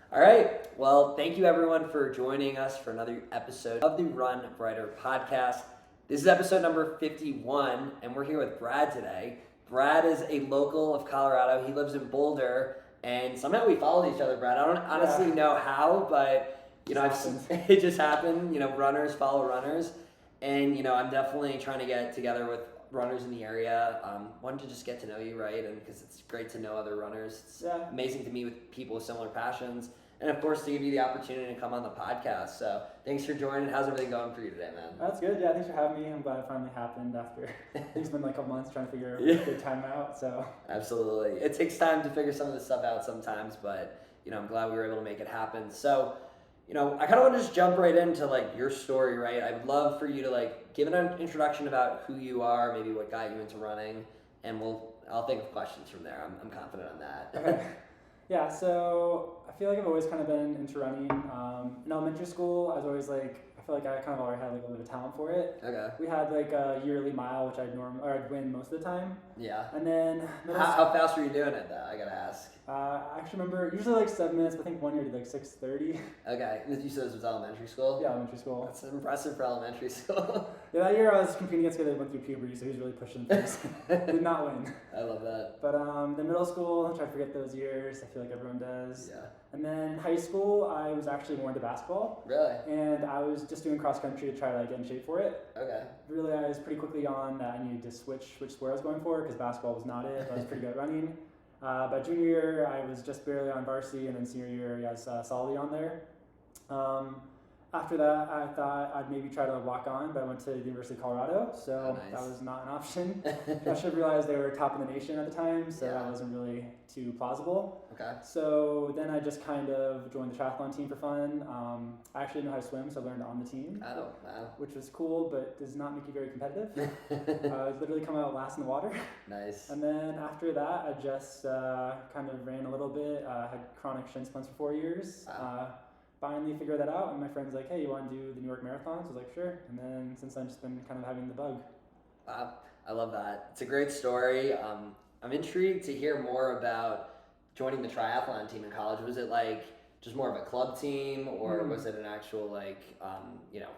All right. Well, thank you everyone for joining us for another episode of the Run Breiter Podcast. This is episode number 51, and we're here with Brad today. Brad is a local of Colorado. He lives in Boulder, and somehow we followed each other, Brad. I don't honestly know how, but it just happened. Runners follow runners, and I'm definitely trying to get together with runners in the area. Wanted to just get to know you, right? And because it's great to know other runners. It's amazing to meet with people with similar passions. And of course, to give you the opportunity to come on the podcast. So thanks for joining. How's everything going for you today, man? That's good. Yeah, thanks for having me. I'm glad it finally happened after it's been like a couple months trying to figure a good time out. So absolutely. It takes time to figure some of this stuff out sometimes, but I'm glad we were able to make it happen. So I kind of want to just jump right into your story, right? I would love for you to give an introduction about who you are, maybe what got you into running, and I'll think of questions from there. I'm confident on that. Okay. Yeah, so I feel like I've always kind of been into running. In elementary school, I was always I feel like I kind of already had a little bit of talent for it. Okay. We had a yearly mile, which I'd win most of the time. Yeah. And then how fast were you doing it though? I gotta ask. I actually remember usually 7 minutes, but I think one year I did 6:30. Okay. And you said this was elementary school? Yeah, elementary school. That's impressive for elementary school. Yeah, that year I was competing against a guy that went through puberty, so he was really pushing things. Did not win. I love that. But the middle school, I try to forget those years. I feel like everyone does. Yeah. And then high school, I was actually more into basketball. Really? And I was just doing cross country to try to get in shape for it. Okay. Realized pretty quickly on that I needed to switch which sport I was going for because basketball was not it. I was pretty good at running. By junior year, I was just barely on varsity, and then senior year, I was solidly on there. After that, I thought I'd maybe try to walk on, but I went to the University of Colorado, so That was not an option. I should have realized they were top of the nation at the time, so that wasn't really too plausible. Okay. So then I just kind of joined the triathlon team for fun. I actually didn't know how to swim, so I learned on the team. Oh, wow. Which was cool, but does not make you very competitive. I literally come out last in the water. Nice. And then after that, I just kind of ran a little bit. Had chronic shin splints for 4 years. Wow. Finally figured that out, and my friend's like, hey, you want to do the New York marathons? I was like, sure. And then since then, just been kind of having the bug. Wow, I love that. It's a great story. I'm intrigued to hear more about joining the triathlon team in college. Was it just more of a club team, or was it an actual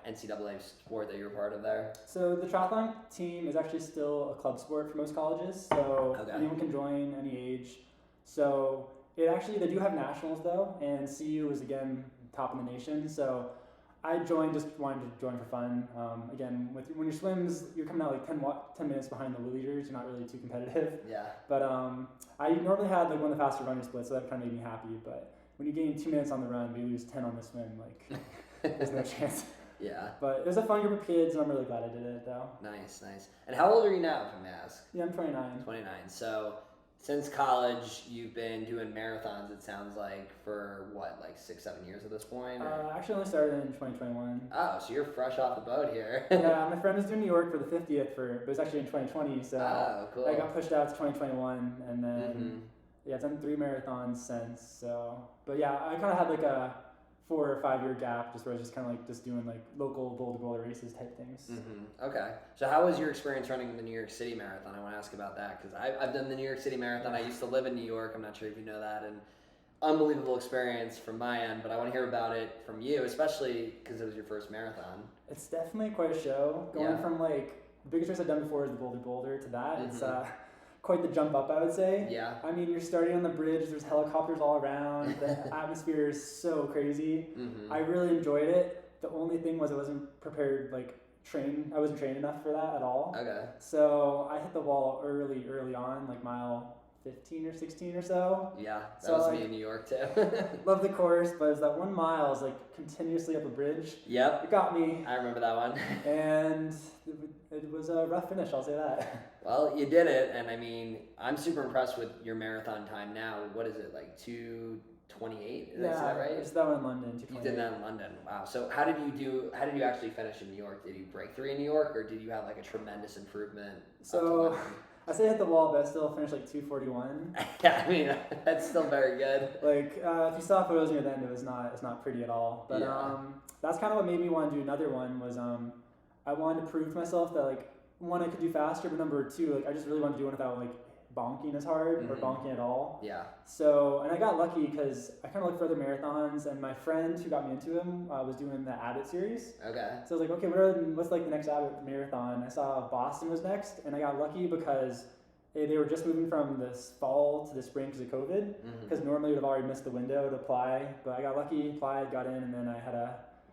NCAA sport that you were part of there? So the triathlon team is actually still a club sport for most colleges, so anyone can join any age. So they do have nationals though, and CU is again top in the nation. So I wanted to join for fun. Again, when your swims, you're coming out 10 minutes behind the leaders. You're not really too competitive. Yeah. But I normally had one of the faster running splits, so that kind of made me happy. But when you gain 2 minutes on the run, but you lose 10 on the swim, there's no chance. Yeah. But it was a fun group of kids, and I'm really glad I did it though. Nice. And how old are you now, if I may ask? Yeah, I'm 29. 29. So since college, you've been doing marathons, it sounds like, for 6-7 years at this point? Actually, only started in 2021. Oh, so you're fresh off the boat here. Yeah, my friend was doing New York for the 50th, but it was actually in 2020, so cool. I got pushed out to 2021, and then, I've done 3 marathons since, so. But yeah, I kind of had a 4 or 5 year gap, just where I was just kind of just doing local Boulder races type things. Okay. So how was your experience running the New York City Marathon? I want to ask about that because I've done the New York City Marathon. I used to live in New York. I'm not sure if you know that. And unbelievable experience from my end, but I want to hear about it from you, especially because it was your first marathon. It's definitely quite a show. Going from the biggest race I've done before is the Boulder to that. It's quite the jump up, I would say. Yeah. I mean, you're starting on the bridge, there's helicopters all around, the atmosphere is so crazy. I really enjoyed it. The only thing was I wasn't prepared, I wasn't trained enough for that at all. Okay. So I hit the wall early on, mile 15 or 16 or so. Yeah, that was me in New York too. Love the course, but it was that 1 mile is continuously up a bridge. Yep. It got me. I remember that one. And it was a rough finish, I'll say that. Well, you did it, and I mean, I'm super impressed with your marathon time now. What is it, 2:28? Is that right? It's that one in London. You did that in London. Wow. So how did you actually finish in New York? Did you break 3 in New York, or did you have a tremendous improvement? So I say I hit the wall, but I still finished 2:41. Yeah, I mean that's still very good. If you saw photos near the end, it's not pretty at all. But that's kind of what made me want to do another one. Was I wanted to prove to myself that one, I could do faster, but number 2, I just really wanted to do one without bonking as hard or bonking at all. Yeah. So, and I got lucky because I kind of looked for other marathons, and my friend who got me into them was doing the Abbott series. Okay. So I was like, okay, what's like the next Abbott marathon? I saw Boston was next, and I got lucky because they were just moving from this fall to the spring because of COVID. Because normally would have already missed the window to apply, but I got lucky, applied, got in, and then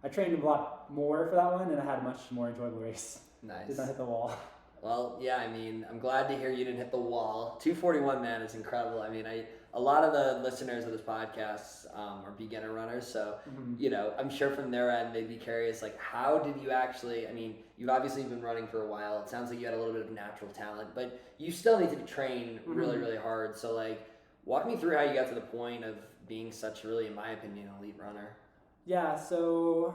I trained a lot more for that one, and I had a much more enjoyable race. Nice. Did not hit the wall. Well, yeah, I mean, I'm glad to hear you didn't hit the wall. 2:41, man, is incredible. I mean, a lot of the listeners of this podcast are beginner runners, so, you know, I'm sure from their end they'd be curious, like, how did you actually, I mean, you've obviously been running for a while. It sounds like you had a little bit of natural talent, but you still need to train really, really hard. So, like, walk me through how you got to the point of being such really, in my opinion, elite runner. Yeah, so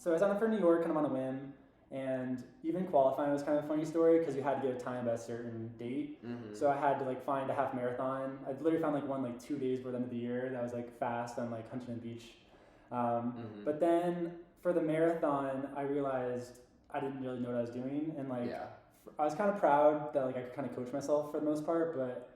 I was on for New York kind of on a whim. And even qualifying was kind of a funny story because you had to get a time by a certain date. So I had to like find a half marathon. I literally found like one like 2 days before the end of the year that was like fast on like Huntington Beach. But then for the marathon, I realized I didn't really know what I was doing, and like I was kind of proud that like I could kind of coach myself for the most part, but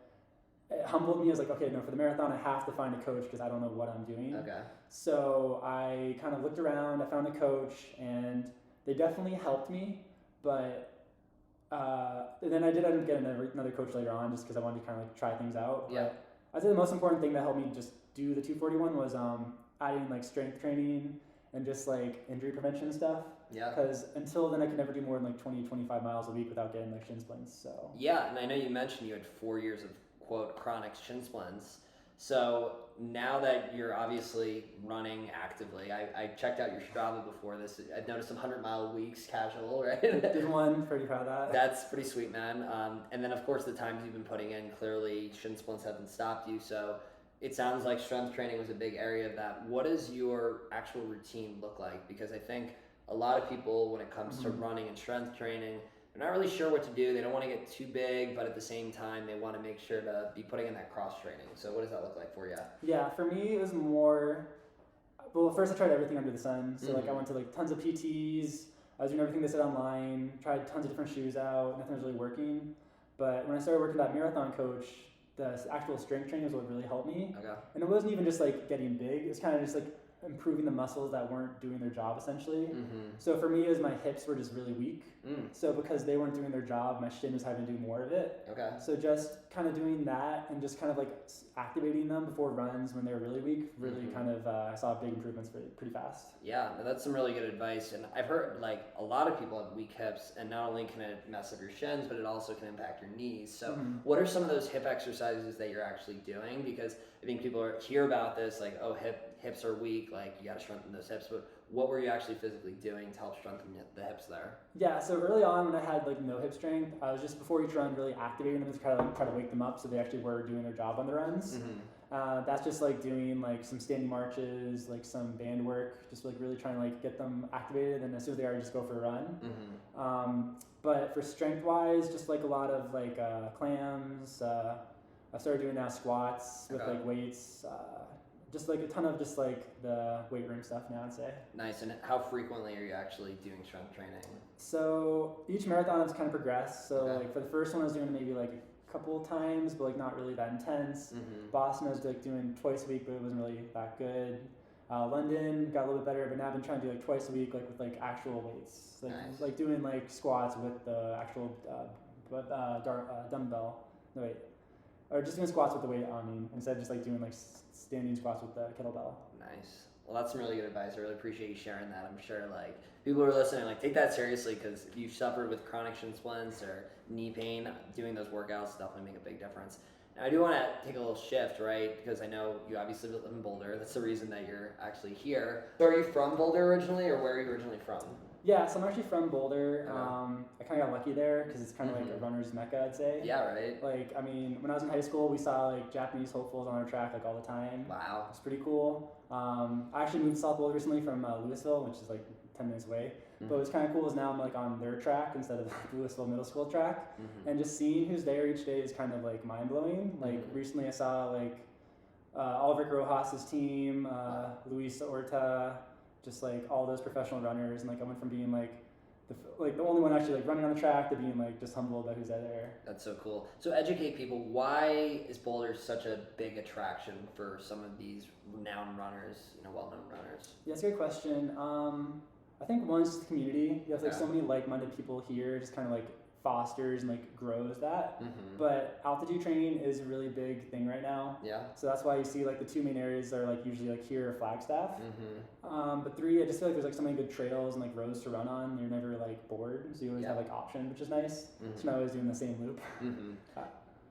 it humbled me. I was like, okay, no, for the marathon I have to find a coach because I don't know what I'm doing. Okay. So I kind of looked around. I found a coach, and they definitely helped me, but then I did end up getting another coach later on just because I wanted to kind of like try things out. Yeah. But I'd say the most important thing that helped me just do the 241 was adding like strength training and just like injury prevention stuff. Yeah. Because until then I could never do more than like 20, 25 miles a week without getting like shin splints. So. Yeah, and I know you mentioned you had 4 years of, quote, chronic shin splints. So now that you're obviously running actively, I checked out your Strava before this. I've noticed some 100-mile weeks casual, right? Did one, pretty proud of that. That's pretty sweet, man. And then, of course, the times you've been putting in, clearly shin splints haven't stopped you. So it sounds like strength training was a big area of that. What does your actual routine look like? Because I think a lot of people, when it comes to running and strength training, they're not really sure what to do. They don't want to get too big, but at the same time, they want to make sure to be putting in that cross training. So what does that look like for you? Yeah, for me, it was more, well, first I tried everything under the sun. So like I went to like tons of PTs. I was doing everything they said online, tried tons of different shoes out. Nothing was really working. But when I started working with that marathon coach, the actual strength training was what really helped me. Okay. And it wasn't even just like getting big. It was kind of just like improving the muscles that weren't doing their job essentially. So for me, it was my hips were just really weak. So because they weren't doing their job, my shin was having to do more of it. Okay. So just kind of doing that and just kind of like activating them before runs when they were really weak, really kind of I saw big improvements pretty fast. Yeah, that's some really good advice. And I've heard like a lot of people have weak hips, and not only can it mess up your shins, but it also can impact your knees. So what are some of those hip exercises that you're actually doing? Because I think people hear about this like, oh, hips are weak, like you got to strengthen those hips, but what were you actually physically doing to help strengthen the hips there? Yeah, so early on when I had like no hip strength, I was just before each run really activating them to kind of like try to wake them up so they actually were doing their job on the runs. That's just like doing like some standing marches, like some band work, just like really trying to like get them activated, and as soon as they are, just go for a run. But for strength wise, just like a lot of like clams. I started doing now squats with like weights. Just like a ton of just like the weight room stuff now, I'd say. Nice. And how frequently are you actually doing strength training? So each marathon has kind of progressed. So like for the first one I was doing maybe like a couple of times, but like not really that intense. Boston I was like doing twice a week, but it wasn't really that good. London got a little bit better, but now I've been trying to do like twice a week, like with like actual weights, like like doing like squats with the actual dumbbell. No wait, or just doing squats with the weight on me instead of just like doing like standing squats with the kettlebell. Nice. Well, that's some really good advice. I really appreciate you sharing that. I'm sure like people who are listening, like take that seriously, because if you've suffered with chronic shin splints or knee pain, doing those workouts definitely make a big difference. Now, I do want to take a little shift, right? Because I know you obviously live in Boulder. That's the reason that you're actually here. So are you from Boulder originally, or where are you originally from? Yeah, so I'm actually from Boulder. I kind of got lucky there because it's kind of like a runner's mecca, I'd say. Yeah, right. Like, I mean, when I was in high school, we saw like Japanese hopefuls on our track like all the time. Wow. It's pretty cool. I actually moved to South Boulder recently from Louisville, which is like 10 minutes away. But what's kind of cool is now I'm like on their track instead of the Louisville Middle School track. And just seeing who's there each day is kind of like mind-blowing. Like recently I saw like Oliver Rojas' team, Luis Orta, just like all those professional runners, and like I went from being like the only one actually like running on the track, to being like just humbled by who's there. That's so cool. So educate people. Why is Boulder such a big attraction for some of these renowned runners, well-known runners? Yeah, that's a good question. I think one is just the community. You have like so many like-minded people here, just kind of like fosters and like grows that. But altitude training is a really big thing right now. Yeah. So that's why you see like the two main areas are like usually like here or Flagstaff. But three, I just feel like there's like so many good trails and like roads to run on. You're never like bored, so you always have like option, which is nice. So you're not always doing the same loop.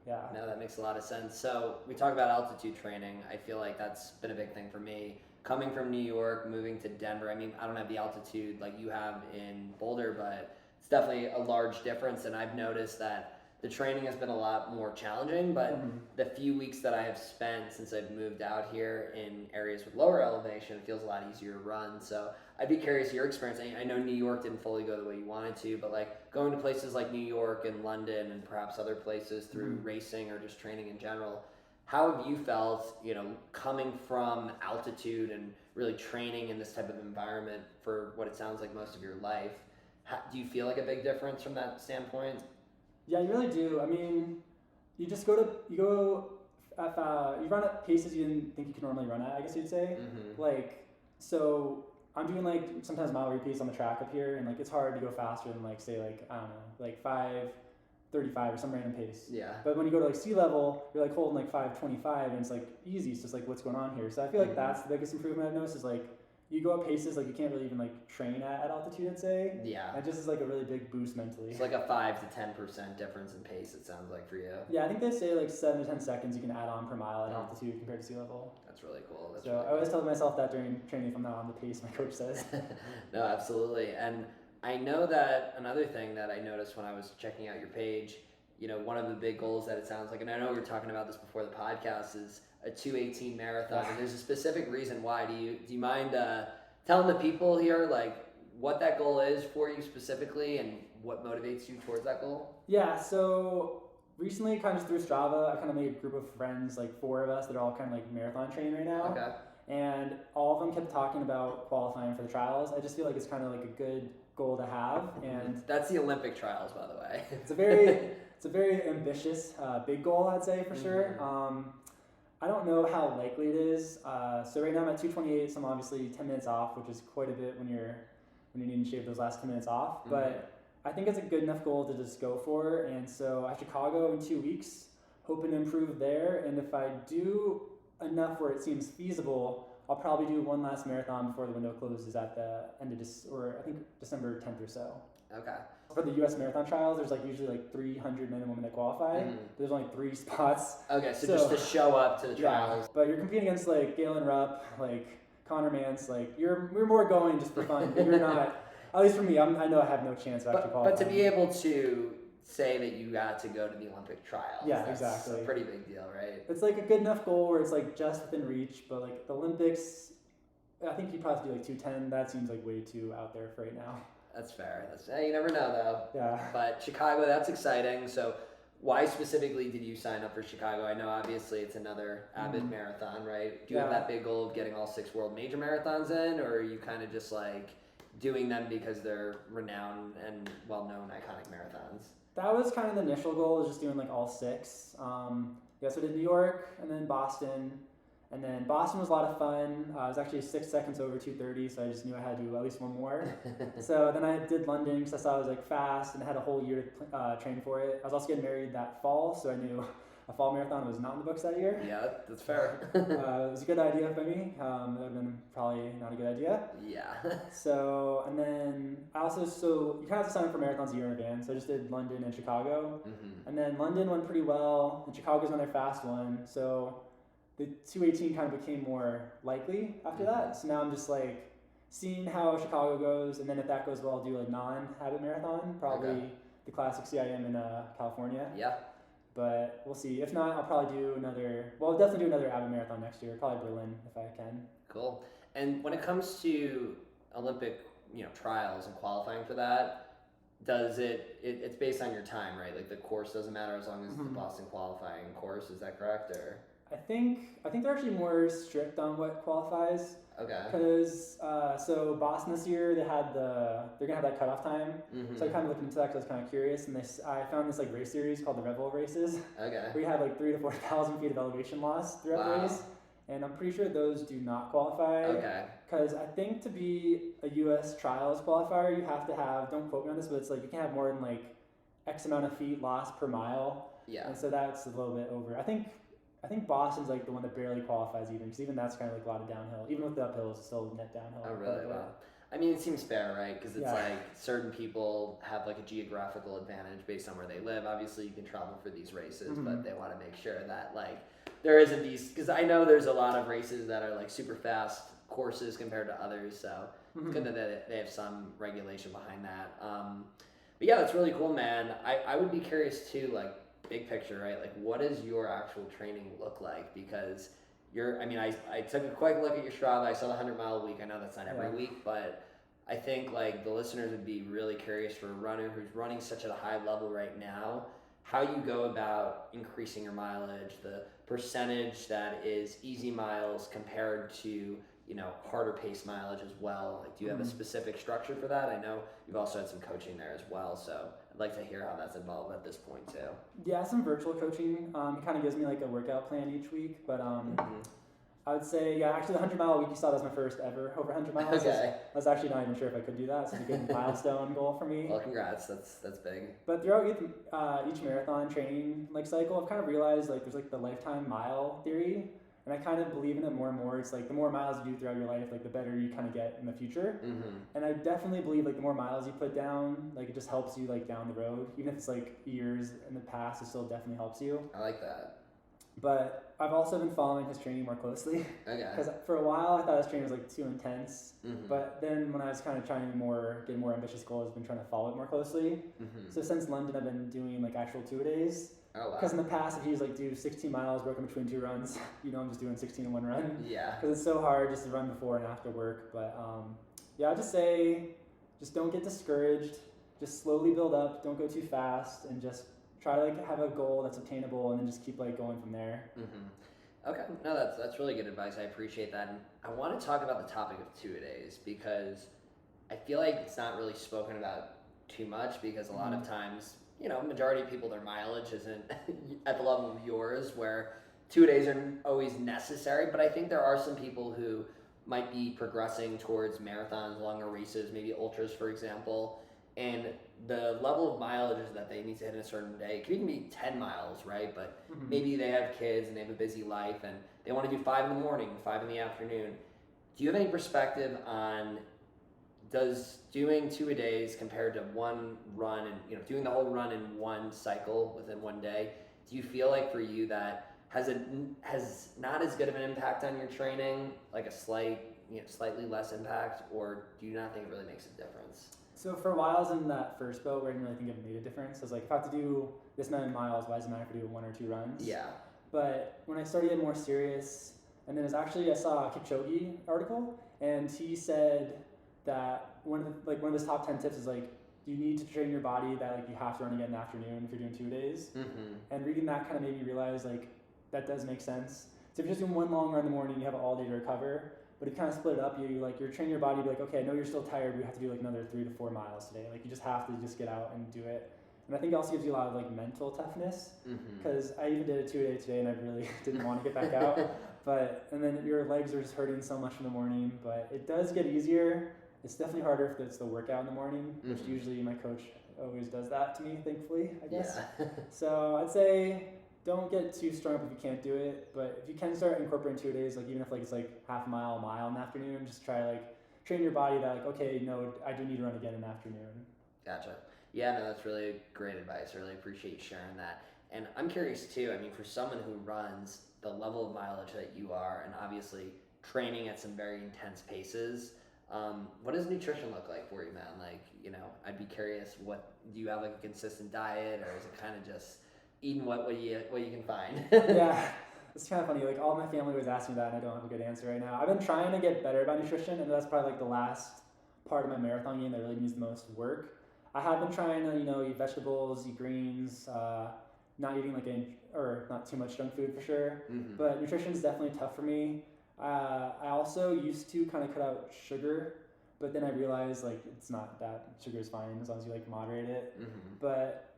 Yeah. No, that makes a lot of sense. So we talk about altitude training. I feel like that's been a big thing for me. Coming from New York, moving to Denver. I mean, I don't have the altitude like you have in Boulder, but it's definitely a large difference. And I've noticed that the training has been a lot more challenging, but the few weeks that I have spent since I've moved out here in areas with lower elevation, it feels a lot easier to run. So I'd be curious your experience. I know New York didn't fully go the way you wanted to, but like going to places like New York and London and perhaps other places through racing or just training in general, how have you felt, coming from altitude and really training in this type of environment for what it sounds like most of your life? Do you feel like a big difference from that standpoint? Yeah, you really do. I mean, you just you run at paces you didn't think you could normally run at, I guess you'd say. Like, so I'm doing like sometimes mile repeats on the track up here, and like it's hard to go faster than like say like, I don't know, like 5:35 or some random pace. Yeah. But when you go to like sea level, you're like holding like 5:25, and it's like easy. It's just like what's going on here. So I feel like that's the biggest improvement I've noticed is like you go up paces like you can't really even like train at altitude, I'd say. Yeah. It just is like a really big boost mentally. It's like a 5 to 10% difference in pace, it sounds like, for you. Yeah, I think they say like 7 to 10 seconds you can add on per mile at altitude compared to sea level. That's really cool. I always tell myself that during training if I'm not on the pace my coach says. No, absolutely. And I know that another thing that I noticed when I was checking out your page, one of the big goals that it sounds like, and I know we were talking about this before the podcast, is a 2:18 marathon. And there's a specific reason why. Do you mind telling the people here like what that goal is for you specifically and what motivates you towards that goal? Yeah, so recently kind of just through Strava, I kind of made a group of friends, like 4 of us that are all kind of like marathon training right now. Okay. And all of them kept talking about qualifying for the trials. I just feel like it's kind of like a good goal to have. And that's the Olympic trials, by the way. It's a very ambitious, big goal, I'd say for sure. I don't know how likely it is. So right now I'm at 2:28, so I'm obviously 10 minutes off, which is quite a bit when you're needing to shave those last 10 minutes off. But I think it's a good enough goal to just go for. And so I have Chicago in 2 weeks, hoping to improve there. And if I do enough where it seems feasible, I'll probably do one last marathon before the window closes at the end of December 10th or so. Okay. For the U.S. marathon trials, there's like usually like 300 men and women that qualify. There's only 3 spots. Okay, so just to show up to the trials. Yeah, but you're competing against like Galen Rupp, like Connor Mance, like you're more going just for fun, but you're not. At least for me, I know I have no chance of actually qualifying. But to be able to say that you got to go to the Olympic trials, that's exactly. a pretty big deal, right? It's like a good enough goal where it's like just within reach, but like the Olympics, I think you probably have to do like 2:10. That seems like way too out there for right now. That's fair. You never know though. Yeah. But Chicago, that's exciting. So why specifically did you sign up for Chicago? I know obviously it's another Abbott marathon, right? Do you have that big goal of getting all 6 world major marathons in, or are you kind of just like doing them because they're renowned and well-known iconic marathons? That was kind of the initial goal, was just doing like all 6. So I did New York and then Boston. And then Boston was a lot of fun. I was actually 6 seconds over 2:30, so I just knew I had to do at least one more. So then I did London because I saw I was like fast and I had a whole year to train for it. I was also getting married that fall, so I knew a fall marathon was not in the books that year. Yeah, that's fair. It was a good idea by me. That would have been probably not a good idea. Yeah. So, and then I also, you kind of have to sign up for marathons a year in advance. So I just did London and Chicago. And then London went pretty well, and Chicago's another fast one. So the 2:18 kind of became more likely after that. So now I'm just like seeing how Chicago goes, and then if that goes well, I'll do a non-Abbott marathon, probably the classic CIM in California. Yeah. But we'll see. If not, I'll probably I'll definitely do another Abbott marathon next year, probably Berlin if I can. Cool. And when it comes to Olympic, trials and qualifying for that, it's based on your time, right? Like the course doesn't matter as long as it's the Boston qualifying course, is that correct? Or I think they're actually more strict on what qualifies. Okay. Because so Boston this year they're gonna have that cutoff time. Mm-hmm. So I kind of looked into that because I was kind of curious, and I found this like race series called the Revel races. Okay. Where you have like 3,000 to 4,000 feet of elevation loss throughout the race, and I'm pretty sure those do not qualify. Okay. Because I think to be a U.S. trials qualifier, you have to have, don't quote me on this, but it's like you can't have more than like X amount of feet lost per mile. Yeah. And so that's a little bit over. I think Boston's like the one that barely qualifies even, because even that's kind of like a lot of downhill. Even with the uphill, it's still net downhill. Oh, really? Wow. I mean, it seems fair, right? Because it's like certain people have like a geographical advantage based on where they live. Obviously, you can travel for these races, but they want to make sure that like there isn't these, because I know there's a lot of races that are like super fast courses compared to others. So it's good that they have some regulation behind that. But yeah, that's really cool, man. I would be curious too, like big picture, right? Like what does your actual training look like? Because I took a quick look at your Strava. I saw the 100-mile week. I know that's not every week, but I think like the listeners would be really curious for a runner who's running such at a high level right now, how you go about increasing your mileage, the percentage that is easy miles compared to, harder pace mileage as well. Like, do you have a specific structure for that? I know you've also had some coaching there as well, so I'd like to hear how that's involved at this point too. Yeah, some virtual coaching. Kind of gives me like a workout plan each week, but I would say, actually the 100-mile week you saw, that was my first ever over 100 miles. Okay. I was actually not even sure if I could do that, so it's a good milestone goal for me. Well, congrats, that's big. But throughout each marathon training cycle, I've kind of realized like there's like the lifetime mile theory, and I kind of believe in it more and more. It's like the more miles you do throughout your life, like the better you kind of get in the future. And I definitely believe like the more miles you put down, like it just helps you like down the road. Even if it's like years in the past, it still definitely helps you. I like that. But I've also been following his training more closely. Okay. Because for a while I thought his training was like too intense. But then when I was kind of trying to get more ambitious goals, I've been trying to follow it more closely. So since London, I've been doing like actual 2-a-days. Oh, wow. Because in the past, if you just like do 16 miles broken between 2 runs, I'm just doing 16 in one run. Yeah. Because it's so hard just to run before and after work. But I'd just say, just don't get discouraged. Just slowly build up. Don't go too fast, and just try to like have a goal that's obtainable, and then just keep like going from there. Okay, no, that's really good advice. I appreciate that. And I want to talk about the topic of 2-a-days, because I feel like it's not really spoken about too much, because a lot of times, majority of people, their mileage isn't at the level of yours, where 2-a-days are always necessary. But I think there are some people who might be progressing towards marathons, longer races, maybe ultras, for example, and the level of mileage that they need to hit in a certain day, it could even be 10 miles, right? But maybe they have kids and they have a busy life and they want to do 5 in the morning, 5 in the afternoon. Do you have any perspective on, does doing 2-a-days compared to one run and doing the whole run in one cycle within one day, do you feel like for you that has not as good of an impact on your training, like a slightly less impact, or do you not think it really makes a difference? So for a while I was in that first boat where I didn't really think it made a difference. I was like, if I have to do this many miles, why does it matter if I do 1 or 2 runs? Yeah. But when I started getting more serious, and then I saw a Kipchoge article, and he said that one of his top 10 tips is like, you need to train your body that like you have to run again in the afternoon if you're doing 2-a-days. And reading that kind of made me realize like that does make sense. So if you're just doing one long run in the morning, you have all day to recover. But if you kind of split it up, you're training your body to be like, okay, I know you're still tired. We have to do like another 3 to 4 miles today. Like you just have to just get out and do it. And I think it also gives you a lot of like mental toughness, because I even did a 2-a-day today and I really didn't want to get back out. And then your legs are just hurting so much in the morning. But it does get easier. It's definitely harder if it's the workout in the morning, which usually my coach always does that to me, thankfully, I guess. Yeah. So I'd say don't get too strong if you can't do it, but if you can start incorporating 2-a-days, like even if like it's like half a mile in the afternoon, just try to like train your body that like, okay, no, I do need to run again in the afternoon. Gotcha. Yeah, no, that's really great advice. I really appreciate you sharing that. And I'm curious too, I mean, for someone who runs the level of mileage that you are, and obviously training at some very intense paces, what does nutrition look like for you, man? Like, I'd be curious, do you have like a consistent diet, or is it kind of just eating what you can find? Yeah, it's kind of funny. Like all my family was asking me that, and I don't have a good answer right now. I've been trying to get better about nutrition, and that's probably like the last part of my marathon game that really needs the most work. I have been trying to, eat vegetables, eat greens, not eating like or not too much junk food for sure. Mm-hmm. But nutrition is definitely tough for me. I also used to kind of cut out sugar, but then I realized like it's not that sugar is fine as long as you like moderate it. Mm-hmm. But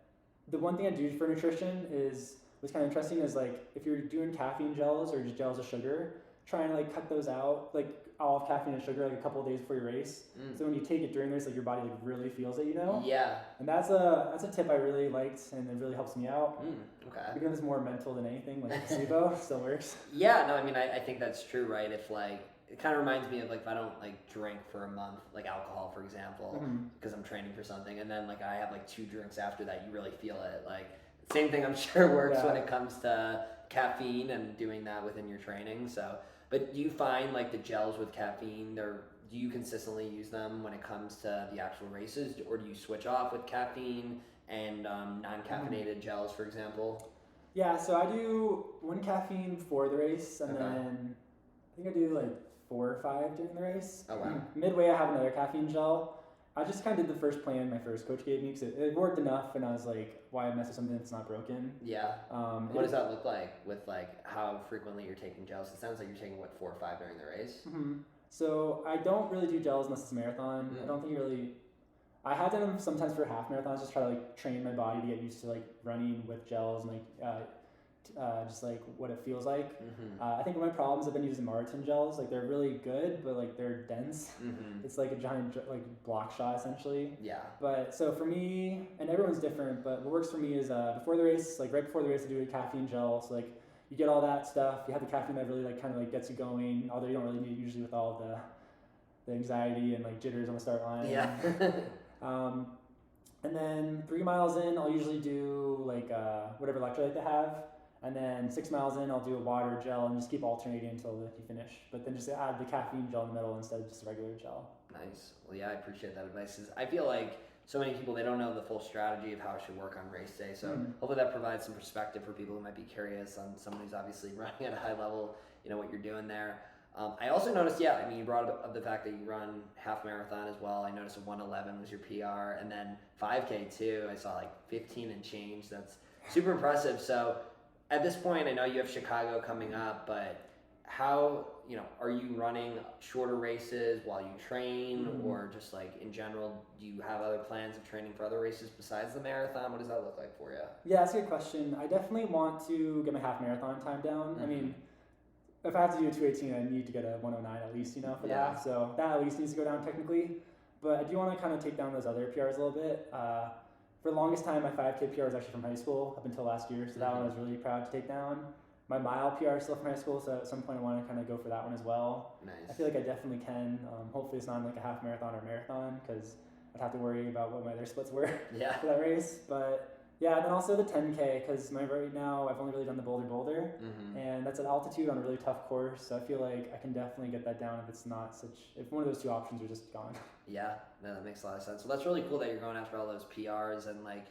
the one thing I do for nutrition is what's kind of interesting is like if you're doing caffeine gels or just gels of sugar, try and like cut those out, like all of caffeine and sugar like a couple of days before your race. So when you take it during the race, like your body like really feels it, you know? Yeah. And that's a tip I really liked, and it really helps me out. Okay. Because it's more mental than anything, like placebo still works. Yeah, no, I mean, I think that's true, right? If like, it kind of reminds me of like if I don't like drink for a month, like alcohol, for example, because I'm training for something, and then like I have like 2 drinks after that, you really feel it. Like, same thing I'm sure works when it comes to caffeine and doing that within your training. So, but do you find like the gels with caffeine, do you consistently use them when it comes to the actual races, or do you switch off with caffeine and non-caffeinated gels, for example? Yeah, so I do 1 caffeine before the race, and then I think I do like 4 or 5 during the race. Oh, wow. Midway, I have another caffeine gel. I just kind of did the first plan my first coach gave me because it worked enough, and I was like, why mess with something that's not broken? Yeah. What does that look like with like how frequently you're taking gels? It sounds like you're taking 4 or 5 during the race. So I don't really do gels unless it's a marathon. I don't think really. I have done them sometimes for half marathons, just try to like train my body to get used to like running with gels and like just like what it feels like. I think one of my problems I've been using Martin gels. Like they're really good, but like they're dense. It's like a giant like block shot essentially. Yeah. But so for me, and everyone's different, but what works for me is before the race, like right before the race, I do a caffeine gel. So like you get all that stuff. You have the caffeine that really like kind of like gets you going. Although you don't really need it usually with all the anxiety and like jitters on the start line. Yeah. And then 3 miles in, I'll usually do like whatever electrolyte they have. And then 6 miles in, I'll do a water gel and just keep alternating until you finish. But then just add the caffeine gel in the middle instead of just a regular gel. Nice. Well, yeah, I appreciate that advice. 'Cause I feel like so many people, they don't know the full strategy of how it should work on race day. So hopefully that provides some perspective for people who might be curious on someone who's obviously running at a high level, you know, what you're doing there. I also noticed, I mean, you brought up the fact that you run half marathon as well. I noticed a 1:11 was your PR, and then 5K too. I saw like 15 and change. That's super impressive. So at this point, I know you have Chicago coming up, but how, you know, are you running shorter races while you train, or just like in general, do you have other plans of training for other races besides the marathon? What does that look like for you? Yeah, that's a good question. I definitely want to get my half marathon time down. I mean, if I have to do a 2:18, I need to get a 1:09 at least, you know, for that. So that at least needs to go down technically. But I do want to kind of take down those other PRs a little bit. For the longest time, my 5K PR was actually from high school up until last year. So that one I was really proud to take down. My mile PR is still from high school, so at some point I want to kind of go for that one as well. Nice. I feel like I definitely can. Hopefully it's not like a half marathon or marathon, because I'd have to worry about what my other splits were for that race. But yeah, and then also the 10K, because right now I've only really done the Boulder, and that's at altitude on a really tough course. So I feel like I can definitely get that down if one of those 2 options are just gone. Yeah, no, that makes a lot of sense. Well, that's really cool that you're going after all those PRs, and like,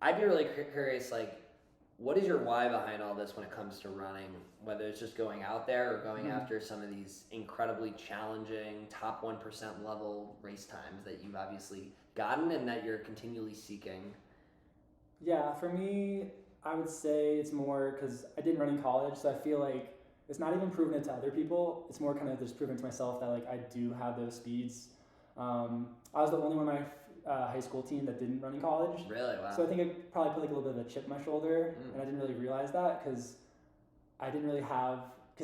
I'd be really curious, like, what is your why behind all this when it comes to running? Whether it's just going out there or going after some of these incredibly challenging top 1% level race times that you've obviously gotten and that you're continually seeking. Yeah, for me, I would say it's more because I didn't run in college, so I feel like it's not even proven it to other people. It's more kind of just proven to myself that like I do have those speeds. I was the only one on my high school team that didn't run in college. Really? Wow. So I think I probably put like a little bit of a chip on my shoulder, and I didn't really realize that because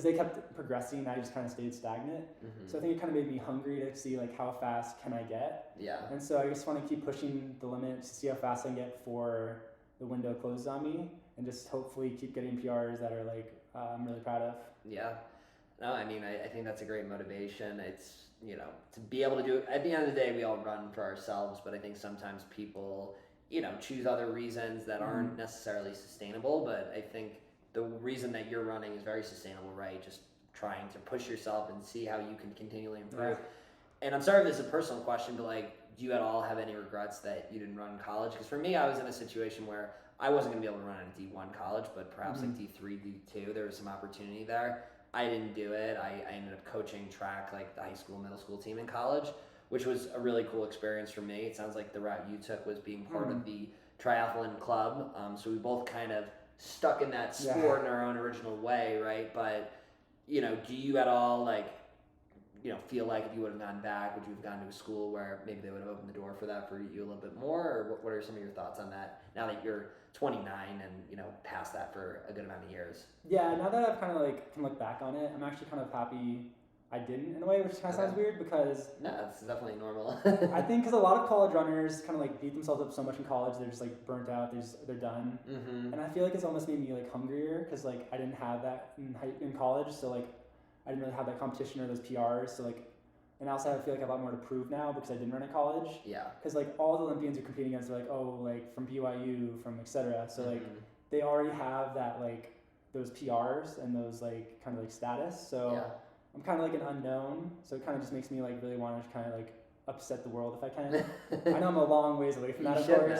they kept progressing and I just kind of stayed stagnant. So I think it kind of made me hungry to see like how fast can I get. Yeah. And so I just want to keep pushing the limit to see how fast I can get before the window closes on me, and just hopefully keep getting PRs that are like I'm really proud of. Yeah. No, I mean, I think that's a great motivation. It's, you know, to be able to do it. At the end of the day, we all run for ourselves, but I think sometimes people, you know, choose other reasons that aren't necessarily sustainable. But I think the reason that you're running is very sustainable, right? Just trying to push yourself and see how you can continually improve. And I'm sorry if this is a personal question, but like, do you at all have any regrets that you didn't run in college? Because for me, I was in a situation where I wasn't going to be able to run at a D1 college, but perhaps like D3, D2, there was some opportunity there. I didn't do it. I ended up coaching track, like the high school, middle school team in college, which was a really cool experience for me. It sounds like the route you took was being part of the triathlon club. So we both kind of stuck in that sport in our own original way, right? But, you know, do you at all, like, you know, feel like if you would have gone back, would you have gone to a school where maybe they would have opened the door for that for you a little bit more? Or what are some of your thoughts on that now that you're 29 and, you know, past that for a good amount of years? Yeah, now that I've kind of like can look back on it, I'm actually kind of happy I didn't in a way, which kind of sounds weird because... No, it's definitely normal. I think because a lot of college runners kind of like beat themselves up so much in college, they're just like burnt out, they're done. Mm-hmm. And I feel like it's almost made me like hungrier because like I didn't have that in college, so like I didn't really have that competition or those PRs, so like... And also I feel like I have a lot more to prove now because I didn't run in college. Yeah. Because like all the Olympians you're competing against are like, oh, like from BYU, from etc. So like they already have that like those PRs and those like kind of like status. So I'm kind of like an unknown. So it kind of just makes me like really want to kind of like upset the world if I can. I know I'm a long ways away from that, of course,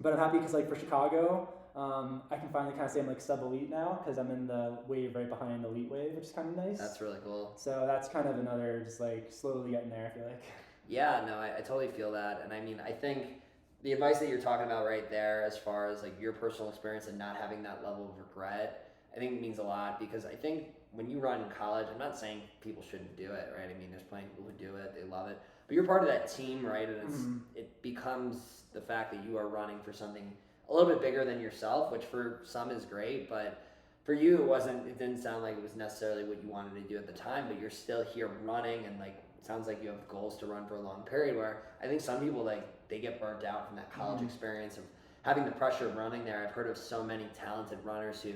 but I'm happy because like for Chicago, I can finally kind of say I'm like sub-elite now because I'm in the wave right behind the elite wave, which is kind of nice. That's really cool. So that's kind of another just like slowly getting there, I feel like. Yeah, no, I totally feel that. And I mean, I think the advice that you're talking about right there as far as like your personal experience and not having that level of regret, I think it means a lot because I think when you run in college, I'm not saying people shouldn't do it, right? I mean, there's plenty of people who do it, they love it. But you're part of that team, right? And it becomes the fact that you are running for something a little bit bigger than yourself, which for some is great, but for you it didn't sound like it was necessarily what you wanted to do at the time, but you're still here running and like it sounds like you have goals to run for a long period where I think some people like they get burnt out from that college experience of having the pressure of running there. I've heard of so many talented runners who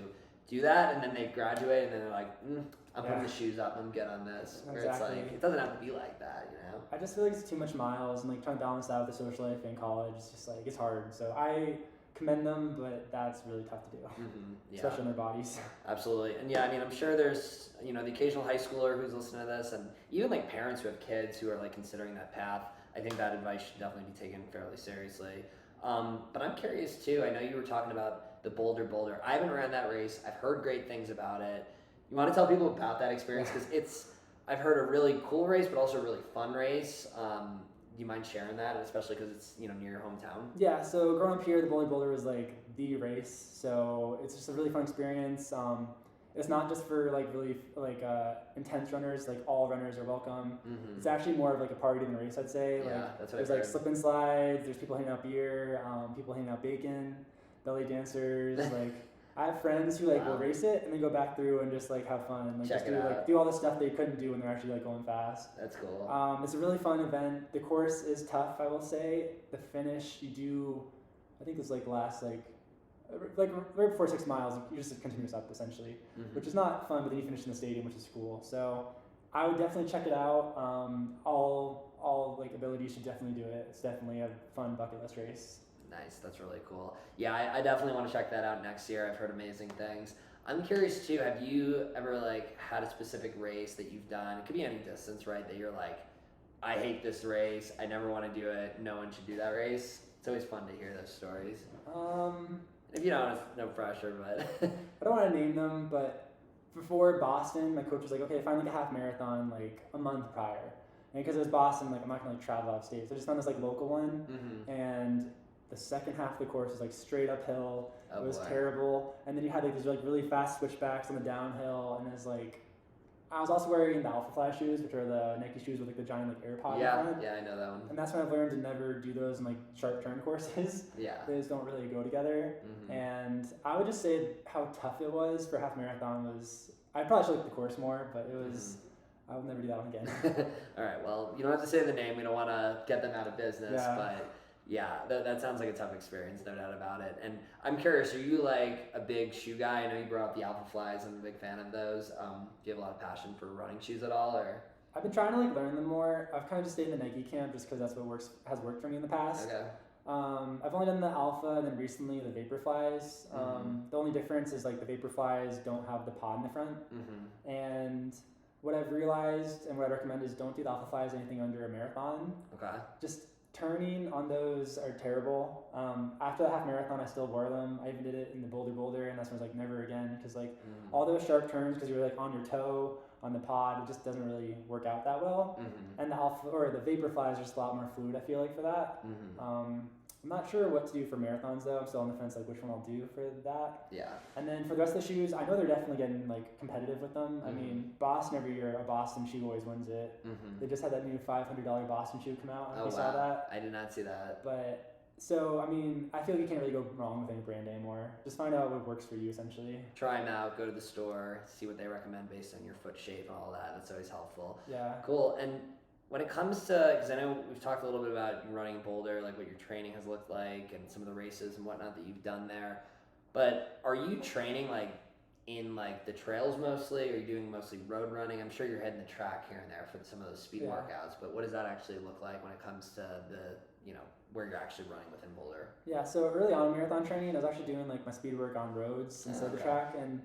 do that and then they graduate and then they're like, I'm putting the shoes up, I'm good on this. Where it's like, it doesn't have to be like that, you know? I just feel like it's too much miles and like trying to balance that with the social life in college, it's just like, it's hard. So I commend them, but that's really tough to do, especially in their bodies. Absolutely. And yeah, I mean, I'm sure there's, you know, the occasional high schooler who's listening to this and even like parents who have kids who are like considering that path. I think that advice should definitely be taken fairly seriously. But I'm curious too, I know you were talking about the Boulder. I haven't ran that race. I've heard great things about it. You want to tell people about that experience? Because I've heard a really cool race, but also a really fun race. Do you mind sharing that, especially because it's, you know, near your hometown? Yeah, so growing up here, the Boulder was like the race, so it's just a really fun experience. It's not just for like really like intense runners, like all runners are welcome. It's actually more of like a party than a race, I'd say. Yeah, like, that's what there's like slip and slides, there's people handing out beer, people handing out bacon, belly dancers, like I have friends who like will race it and then go back through and just like have fun and like just do all the stuff they couldn't do when they're actually like going fast. That's cool. It's a really fun event. The course is tough, I will say. The finish, you do, I think it's like last like right before 6 miles, you just continuous up essentially, which is not fun, but then you finish in the stadium, which is cool. So I would definitely check it out. All like abilities should definitely do it. It's definitely a fun bucket list race. Nice, that's really cool. Yeah, I definitely want to check that out next year. I've heard amazing things. I'm curious too, have you ever like had a specific race that you've done? It could be any distance, right? That you're like, I hate this race, I never want to do it, no one should do that race. It's always fun to hear those stories. If you don't, no pressure, but I don't want to name them, but before Boston, my coach was like, okay, find like a half marathon like a month prior. And because it was Boston, like I'm not gonna like travel out of state. So I just found this like local one, and the second half of the course was like straight uphill. It was terrible. And then you had like these like really fast switchbacks on the downhill, and it was like, I was also wearing the Alpha Fly shoes, which are the Nike shoes with like the giant like air pod in front. Yeah, I know that one. And that's when I've learned to never do those in like sharp turn courses. Yeah. They just don't really go together. And I would just say how tough it was for half marathon was, I probably should like the course more, but it was, I would never do that one again. All right, well, you don't have to say the name. We don't want to get them out of business, but yeah, that sounds like a tough experience, no doubt about it. And I'm curious, are you like a big shoe guy? I know you brought up the Alpha Flies. I'm a big fan of those. Do you have a lot of passion for running shoes at all, or? I've been trying to like learn them more. I've kind of just stayed in the Nike camp just because that's what has worked for me in the past. Okay. I've only done the Alpha and then recently the Vaporflies. The only difference is like the Vaporflies don't have the pod in the front. And what I've realized and what I recommend is don't do the Alpha Flies anything under a marathon. Okay. Just turning on those are terrible. After the half marathon, I still wore them. I even did it in the Boulder, and that's when I was like, never again, because like all those sharp turns, because you're like on your toe on the pod, it just doesn't really work out that well. And the Alpha or the Vaporflies are just a lot more fluid, I feel like, for that. I'm not sure what to do for marathons though. I'm still on the fence like which one I'll do for that. Yeah. And then for the rest of the shoes, I know they're definitely getting like competitive with them. I mean, Boston every year, a Boston shoe always wins it. They just had that new $500 Boston shoe come out. I don't know if you saw that. I did not see that. But so I mean, I feel like you can't really go wrong with any brand anymore. Just find out what works for you essentially. Try them out. Go to the store. See what they recommend based on your foot shape and all that. That's always helpful. Yeah. Cool. And when it comes to, because I know we've talked a little bit about running Boulder, like what your training has looked like and some of the races and whatnot that you've done there, but are you training like in like the trails mostly, or are you doing mostly road running? I'm sure you're hitting the track here and there for some of those speed workouts, but what does that actually look like when it comes to the, where you're actually running within Boulder? Yeah, so early on in marathon training, I was actually doing like my speed work on roads instead of the track, and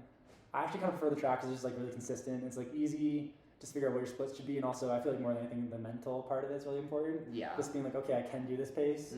I actually kind of prefer the track because it's just like really consistent. It's like easy. Just figure out what your splits should be, and also I feel like more than anything, the mental part of it is really important. Yeah. Just being like, okay, I can do this pace.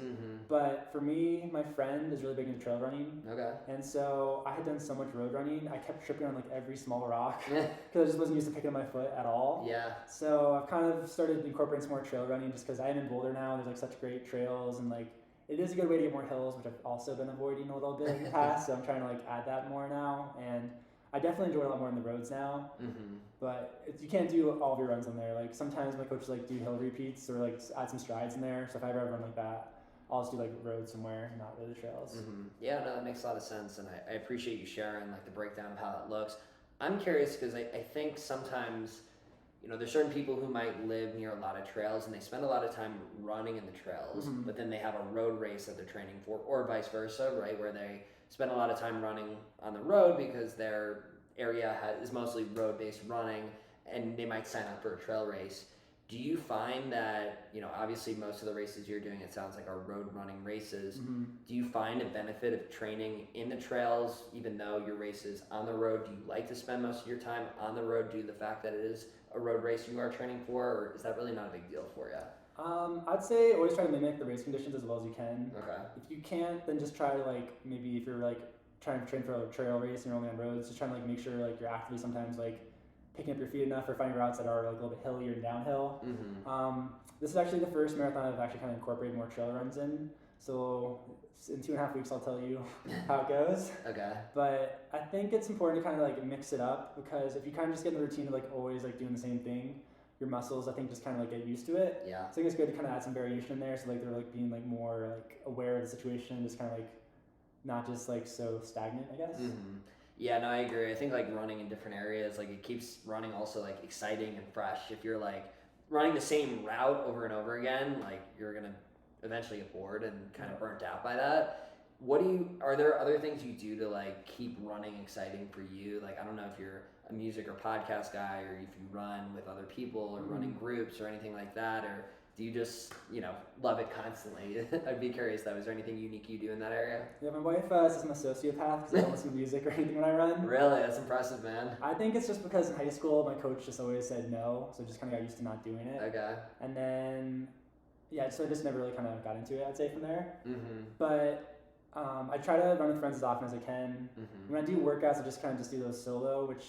But for me, my friend is really big into trail running. Okay. And so I had done so much road running, I kept tripping on like every small rock because I just wasn't used to picking up my foot at all. Yeah. So I've kind of started incorporating some more trail running just because I am in Boulder now. There's like such great trails, and like it is a good way to get more hills, which I've also been avoiding a little bit in the past. So I'm trying to like add that more now, and I definitely enjoy a lot more on the roads now, but you can't do all of your runs on there. Like sometimes my coaches like do hill repeats or like add some strides in there. So if I ever run like that, I'll just do like roads somewhere, not really trails. Yeah, no, that makes a lot of sense, and I appreciate you sharing like the breakdown of how that looks. I'm curious because I think sometimes, there's certain people who might live near a lot of trails and they spend a lot of time running in the trails, but then they have a road race that they're training for, or vice versa, right, where they spend a lot of time running on the road because their area is mostly road-based running, and they might sign up for a trail race. Do you find that, obviously most of the races you're doing, it sounds like, are road running races. Do you find a benefit of training in the trails, even though your race is on the road? Do you like to spend most of your time on the road due to the fact that it is a road race you are training for, or is that really not a big deal for you? I'd say always try to mimic the race conditions as well as you can. Okay. If you can't, then just try to like, maybe if you're like trying to train for a trail race and you're only on roads, just trying to like make sure like you're actively sometimes like picking up your feet enough or finding routes that are like a little bit hilly or downhill. This is actually the first marathon I've actually kind of incorporated more trail runs in. So in 2.5 weeks, I'll tell you how it goes. Okay. But I think it's important to kind of like mix it up, because if you kind of just get in the routine of like always like doing the same thing, your muscles, I think, just kind of like get used to it. Yeah. So I think it's good to kind of add some variation in there, so like they're like being like more like aware of the situation, just kind of like not just like so stagnant, I guess. Yeah, no, I agree. I think like running in different areas, like it keeps running also like exciting and fresh. If you're like running the same route over and over again, like you're gonna eventually get bored and kind of burnt out by that. Are there other things you do to like keep running exciting for you? Like, I don't know if you're a music or podcast guy, or if you run with other people or running groups or anything like that, or do you just, love it constantly? I'd be curious though, is there anything unique you do in that area? Yeah, my wife says I'm a sociopath because I don't listen to music or anything when I run. Really? That's impressive, man. I think it's just because in high school my coach just always said no, so just kind of got used to not doing it. Okay. And then, so I just never really kind of got into it, I'd say, from there. But I try to run with friends as often as I can. When I do workouts, I just kind of just do those solo, which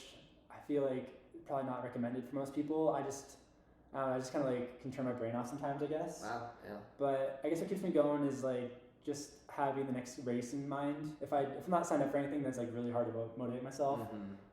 I feel like probably not recommended for most people. I just kind of like can turn my brain off sometimes, I guess. Wow, yeah. But I guess what keeps me going is like just having the next race in mind. If I'm not signed up for anything, that's like really hard to motivate myself.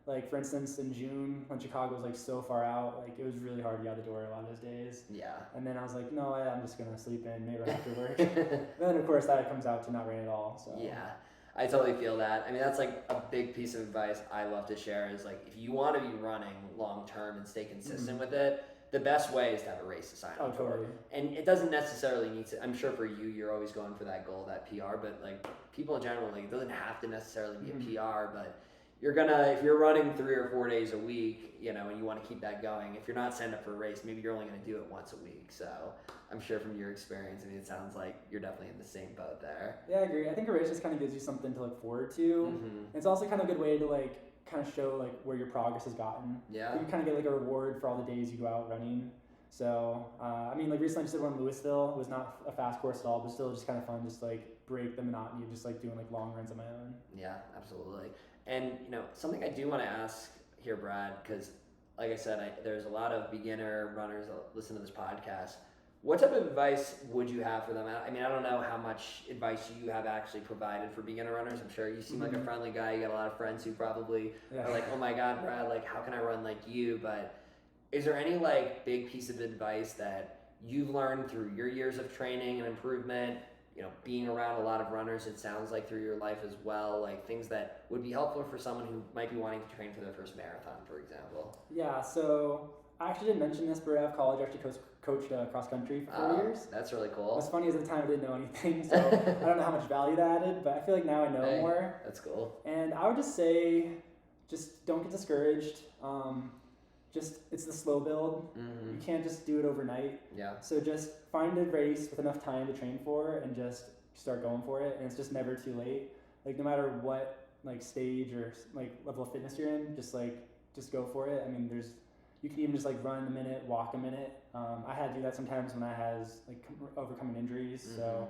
Like for instance, in June when Chicago was like so far out, like it was really hard to get out the door a lot of those days. Yeah. And then I was like, no, I'm just gonna sleep in, maybe after work. And then of course that comes out to not rain at all. So yeah. I totally feel that. I mean, that's like a big piece of advice I love to share is like, if you want to be running long term and stay consistent with it, the best way is to have a race to sign up for. Totally. And it doesn't necessarily need to, I'm sure for you, you're always going for that goal, that PR, but like people in general, like it doesn't have to necessarily be a PR, but if you're running 3 or 4 days a week, and you want to keep that going, if you're not signed up for a race, maybe you're only going to do it once a week. So I'm sure from your experience, I mean, it sounds like you're definitely in the same boat there. Yeah, I agree. I think a race just kind of gives you something to look forward to. It's also kind of a good way to like kind of show like where your progress has gotten. Yeah. You kind of get like a reward for all the days you go out running. So, I mean, like recently I just did one in Louisville. It was not a fast course at all, but still just kind of fun, just like break the monotony of just like doing like long runs on my own. Yeah, absolutely. And, something I do want to ask here, Brad, because like I said, there's a lot of beginner runners that listen to this podcast. What type of advice would you have for them? I mean, I don't know how much advice you have actually provided for beginner runners. I'm sure you seem like a friendly guy. You got a lot of friends who probably are like, oh my God, Brad, like, how can I run like you? But is there any like big piece of advice that you've learned through your years of training and improvement, you know, being around a lot of runners, it sounds like through your life as well, like things that would be helpful for someone who might be wanting to train for their first marathon, for example? Yeah, so I actually didn't mention this, but out of college, I actually coached cross country for 4 years. That's really cool. What's funny is at the time I didn't know anything, so I don't know how much value that added, but I feel like now I know more. That's cool. And I would just say, just don't get discouraged. It's the slow build. You can't just do it overnight. Yeah. So just find a race with enough time to train for and just start going for it. And it's just never too late. Like no matter what like stage or like level of fitness you're in, just go for it. I mean, you can even just like run a minute, walk a minute. I had to do that sometimes when I was like overcoming injuries. So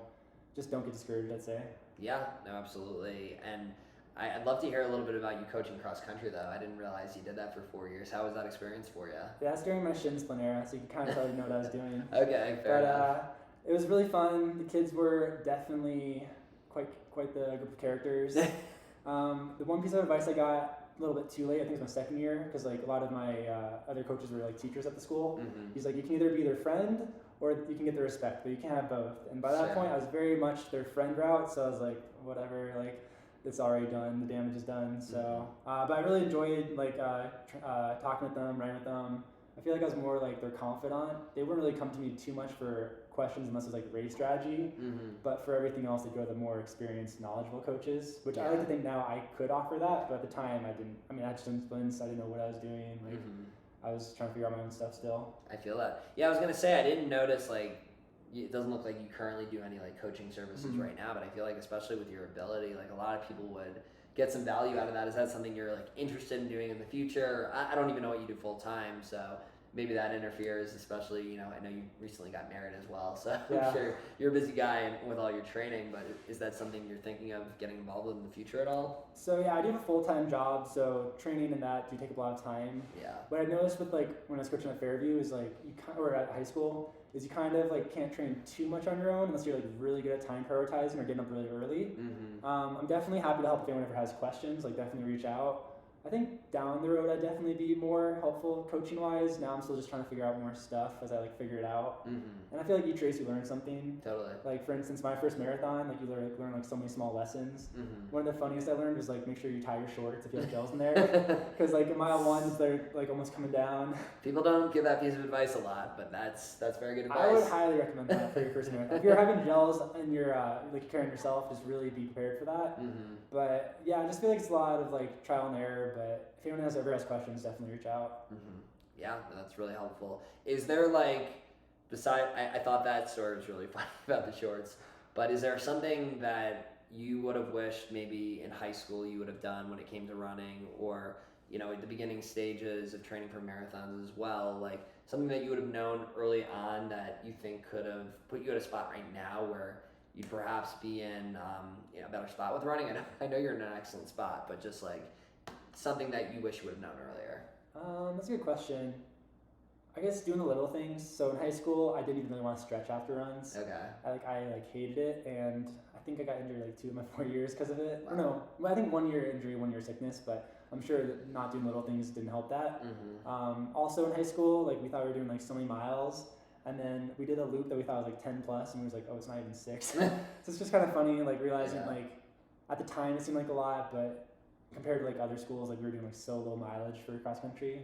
just don't get discouraged, I'd say. Yeah, no, absolutely. And I'd love to hear a little bit about you coaching cross country, though. I didn't realize you did that for 4 years. How was that experience for you? Yeah, it's during my shin splint era, so you can kind of probably know what I was doing. Okay, fair enough. It was really fun. The kids were definitely quite the group of characters. The one piece of advice I got a little bit too late, I think it was my second year, because like a lot of my other coaches were like teachers at the school. He's like, you can either be their friend or you can get their respect, but you can't have both. And by that point, I was very much their friend route, so I was like, whatever, like, it's already done, the damage is done. So, but I really enjoyed like talking with them, running with them. I feel like I was more like their confidant. They wouldn't really come to me too much for questions unless it was like race strategy. But for everything else, they go to the more experienced, knowledgeable coaches, which I like to think now I could offer that. But at the time, I didn't. I mean, I had some splints. I didn't know what I was doing. Like, I was trying to figure out my own stuff still. I feel that. Yeah, I was gonna say I didn't notice like. It doesn't look like you currently do any like coaching services right now, but I feel like especially with your ability, like a lot of people would get some value out of that. Is that something you're like interested in doing in the future? I don't even know what you do full time, so maybe that interferes, especially, you know, I know you recently got married as well, so I'm sure you're a busy guy and with all your training, but is that something you're thinking of getting involved with in the future at all? So yeah, I do have a full-time job, so training and that do take up a lot of time. Yeah. What I noticed with like when I was coaching at Fairview is like or at high school, is you kind of like can't train too much on your own unless you're like really good at time prioritizing or getting up really early. I'm definitely happy to help if anyone ever has questions, like definitely reach out. I think down the road I'd definitely be more helpful coaching wise. Now I'm still just trying to figure out more stuff as I like figure it out. And I feel like each race you learn something. Totally. Like for instance, my first marathon, like you learn like so many small lessons. One of the funniest I learned was like make sure you tie your shorts if you have gels in there, because like in mile ones they're like almost coming down. People don't give that piece of advice a lot, but that's very good advice. I would highly recommend that for your first marathon. If you're having gels and you're like carrying yourself, just really be prepared for that. But yeah, I just feel like it's a lot of like trial and error. But if anyone ever has questions, definitely reach out. Yeah, that's really helpful. Is there like, I thought that story was really funny about the shorts, but is there something that you would have wished maybe in high school you would have done when it came to running, or, you know, at the beginning stages of training for marathons as well, like something that you would have known early on that you think could have put you at a spot right now where you'd perhaps be in a better spot with running? I know you're in an excellent spot, but just like something that you wish you would have known earlier. That's a good question. I guess doing the little things. So in high school, I didn't even really want to stretch after runs. Okay. I hated it, and I think I got injured like 2 of my 4 years because of it. Wow. Or no, I think 1 year injury, 1 year sickness, but I'm sure that not doing little things didn't help that. Also in high school, like we thought we were doing like so many miles, and then we did a loop that we thought was like 10 plus, and we was like, oh, it's not even 6. So it's just kind of funny, like realizing like at the time it seemed like a lot, but compared to like other schools, like we were doing like so low mileage for cross country.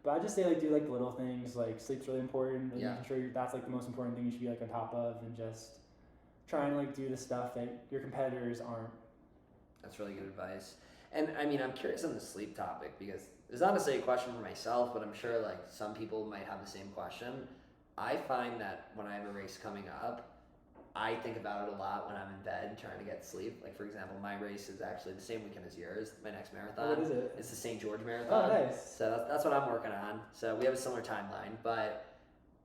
But I just say like do like the little things, like sleep's really important, and making sure that's like the most important thing you should be like on top of, and just trying to like do the stuff that your competitors aren't. That's really good advice. And I mean, I'm curious on the sleep topic, because it's not necessarily a question for myself, but I'm sure like some people might have the same question. I find that when I have a race coming up, I think about it a lot when I'm in bed trying to get sleep. Like, for example, my race is actually the same weekend as yours, my next marathon. What is it? It's the St. George Marathon. Oh, nice. So that's what I'm working on. So we have a similar timeline, but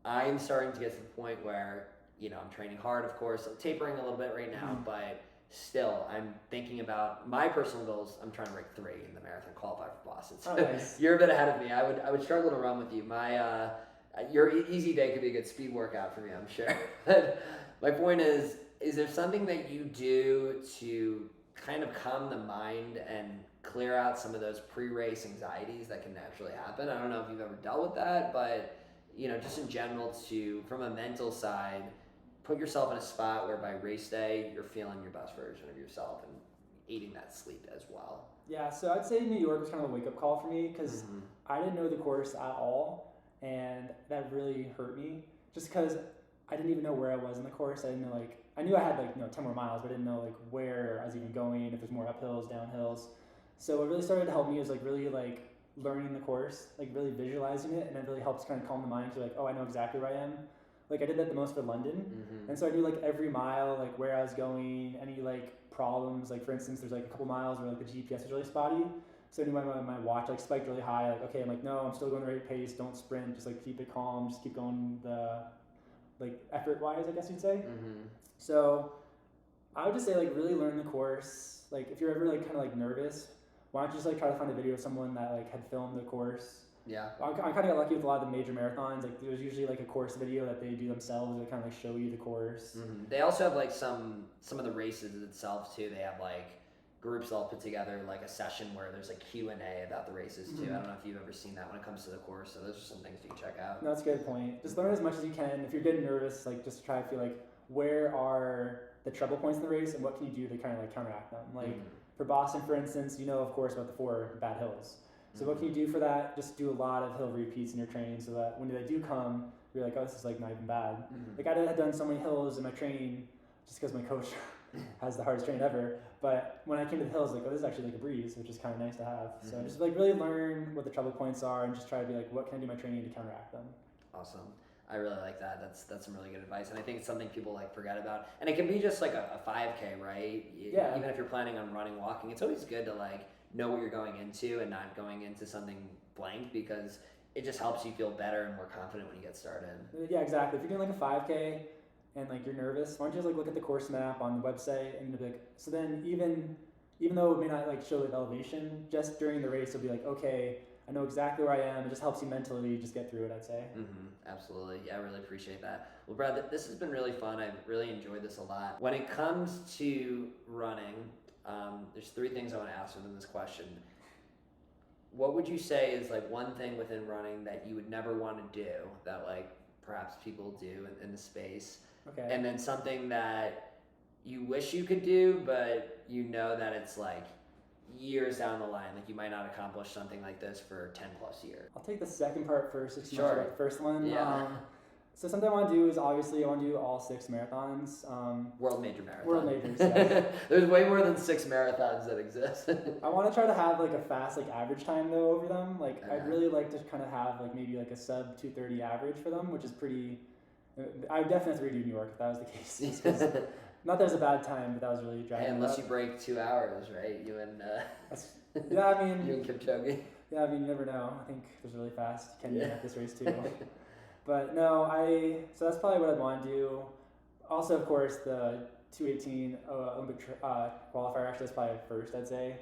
I'm starting to get to the point where, you know, I'm training hard, of course. I'm tapering a little bit right now, but still, I'm thinking about my personal goals. I'm trying to break 3 in the marathon qualifier for Boston. So nice. You're a bit ahead of me. I would struggle to run with you. My Your easy day could be a good speed workout for me, I'm sure. But my point is there something that you do to kind of calm the mind and clear out some of those pre-race anxieties that can naturally happen? I don't know if you've ever dealt with that, but just in general, from a mental side, put yourself in a spot where by race day you're feeling your best version of yourself and aiding that sleep as well. Yeah, so I'd say New York was kind of a wake-up call for me because I didn't know the course at all, and that really hurt me just because I didn't even know where I was in the course. I didn't know, I knew I had 10 more miles, but I didn't know where I was even going, if there's more uphills, downhills. So what really started to help me was really learning the course, really visualizing it, and it really helps kind of calm the mind. So oh, I know exactly where I am. I did that the most for London, and so I knew every mile, where I was going, any problems. For instance, there's a couple miles where the GPS was really spotty, so I knew my watch spiked really high. Okay, I'm no, I'm still going the right pace. Don't sprint. Just keep it calm. Just keep going the effort wise, I guess you'd say. So I would just say really learn the course. If you're ever kind of nervous, why don't you just try to find a video of someone that had filmed the course. Yeah. I kind of got lucky with a lot of the major marathons. There's usually a course video that they do themselves that kind of show you the course. They also have some of the races itself too. They have groups all put together a session where there's Q&A about the races too. I don't know if you've ever seen that when it comes to the course. So those are some things you can check out. No, that's a good point. Just learn as much as you can. If you're getting nervous, just try to feel where are the trouble points in the race and what can you do to kind of counteract them. For Boston, for instance, of course about the 4 bad hills. So what can you do for that? Just do a lot of hill repeats in your training so that when they do come, you're oh, this is not even bad. I had done so many hills in my training just because my coach has the hardest training ever. But when I came to the hills, oh, this is actually a breeze, which is kind of nice to have. So just really learn what the trouble points are and just try to be what can I do in my training to counteract them. Awesome. I really like that. That's some really good advice, and I think it's something people forget about. And it can be just a 5K, right? Yeah. Even if you're planning on running, walking, it's always good to know what you're going into and not going into something blank, because it just helps you feel better and more confident when you get started. Yeah, exactly. If you're doing a 5K and you're nervous, why don't you just look at the course map on the website and be so then even though it may not show elevation, just during the race you'll be okay, I know exactly where I am. It just helps you mentally just get through it, I'd say. Absolutely. Yeah, I really appreciate that. Well, Brad, this has been really fun. I've really enjoyed this a lot. When it comes to running, there's 3 things I want to ask within this question. What would you say is one thing within running that you would never want to do that perhaps people do in the space? Okay. And then something that you wish you could do, but that it's years down the line, you might not accomplish something like this for 10 plus years. I'll take the second part first. It's Sure. The first one. Yeah. So something I want to do is obviously I want to do all 6 marathons. World major marathon. World majors. Yeah. There's way more than 6 marathons that exist. I want to try to have a fast average time though over them. I'd really like to kind of have maybe a sub 2:30 average for them, which is pretty. I would definitely have to redo New York if that was the case. Not that it was a bad time, but that was really driving. Hey, unless you break 2 hours, right? You and yeah, I mean. You and Kipchoge. Yeah, I mean, you never know. I think it was really fast. Kenny at this race too. But no, so that's probably what I'd want to do. Also, of course, the 218 Olympic qualifier, actually, that's probably first, I'd say.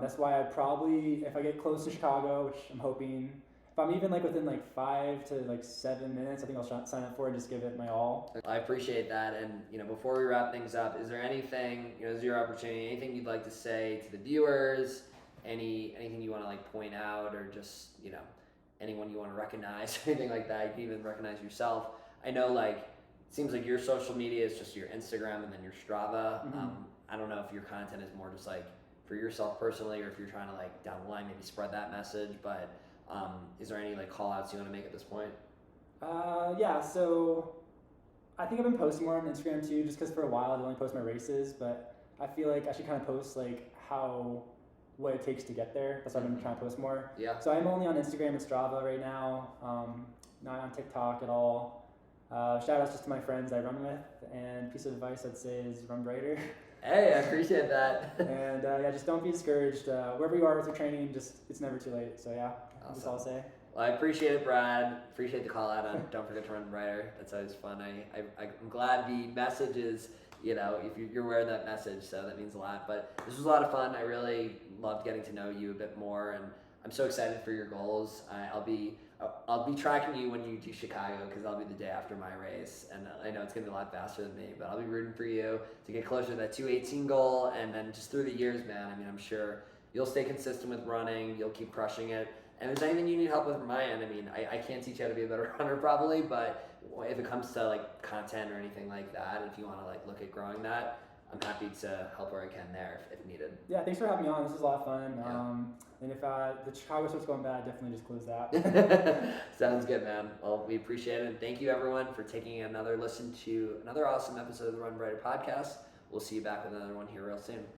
That's why I'd probably, if I get close to Chicago, which I'm hoping, if I'm even within 5 to 7 minutes, I think I'll sign up for it and just give it my all. I appreciate that. And before we wrap things up, is there anything, this is your opportunity, anything you'd like to say to the viewers? Anything you want to point out, or just anyone you want to recognize, anything like that? You can even recognize yourself. I know it seems your social media is just your Instagram and then your Strava. I don't know if your content is more just for yourself personally, or if you're trying to down the line maybe spread that message, but is there any call outs you want to make at this point? Yeah, so I think I've been posting more on Instagram too, just because for a while I'd only post my races, but I feel I should kind of post what it takes to get there. That's why I've been trying to post more. Yeah. So I'm only on Instagram and Strava right now, not on TikTok at all. Shout outs just to my friends I run with, and piece of advice I'd say is Run Breiter. Hey, I appreciate that. And yeah, just don't be discouraged. Wherever you are with your training, it's never too late. So yeah, Awesome. That's all I'll say. Well, I appreciate it, Brad. Appreciate the call out on Don't Forget to Run Breiter. That's always fun. I'm glad the message is, if you're wearing that message, so that means a lot. But this was a lot of fun. I really loved getting to know you a bit more, and I'm so excited for your goals. I'll be tracking you when you do Chicago because I'll be the day after my race, and I know it's gonna be a lot faster than me, but I'll be rooting for you to get closer to that 2:18 goal, and then just through the years, man. I mean, I'm sure you'll stay consistent with running, you'll keep crushing it, and if there's anything you need help with from my end, I mean, I can't teach you how to be a better runner probably, but if it comes to like content or anything like that, if you want to like look at growing that, I'm happy to help where I can there if needed. Yeah, thanks for having me on. This was a lot of fun. And if the Chicago stuff's going bad, definitely just close that. Sounds good, man. Well, we appreciate it. And thank you, everyone, for taking another listen to another awesome episode of the Run Breiter Podcast. We'll see you back with another one here real soon.